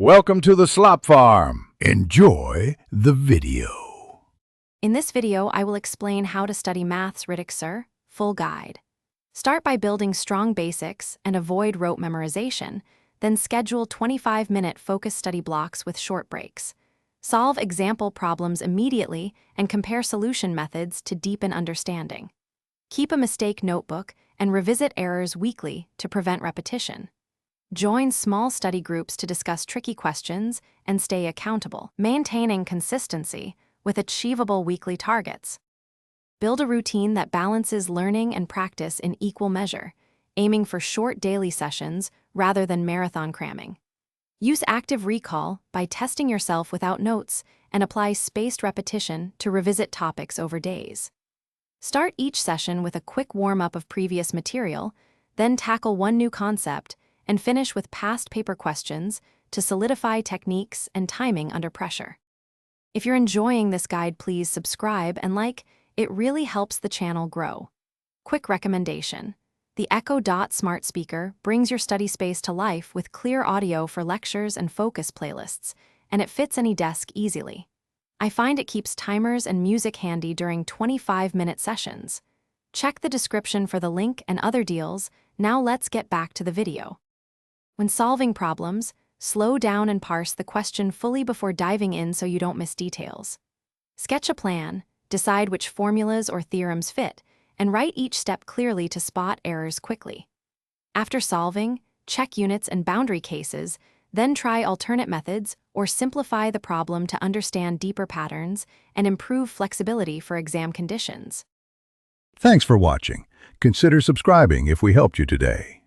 Welcome to the Slop Farm. Enjoy the video. In this video, I will explain how to study maths Ritik Sir, full guide. Start by building strong basics and avoid rote memorization, then schedule 25-minute focus study blocks with short breaks. Solve example problems immediately and compare solution methods to deepen understanding. Keep a mistake notebook and revisit errors weekly to prevent repetition. Join small study groups to discuss tricky questions and stay accountable, maintaining consistency with achievable weekly targets. Build a routine that balances learning and practice in equal measure, aiming for short daily sessions rather than marathon cramming. Use active recall by testing yourself without notes and apply spaced repetition to revisit topics over days. Start each session with a quick warm-up of previous material, then tackle one new concept and finish with past paper questions to solidify techniques and timing under pressure. If you're enjoying this guide, please subscribe and like. It really helps the channel grow. Quick recommendation: the Echo Dot smart speaker brings your study space to life with clear audio for lectures and focus playlists, and it fits any desk easily. I find it keeps timers and music handy during 25-minute sessions. Check the description for the link and other deals. Now let's get back to the video. When solving problems, slow down and parse the question fully before diving in so you don't miss details. Sketch a plan, decide which formulas or theorems fit, and write each step clearly to spot errors quickly. After solving, check units and boundary cases, then try alternate methods or simplify the problem to understand deeper patterns and improve flexibility for exam conditions. Thanks for watching. Consider subscribing if we helped you today.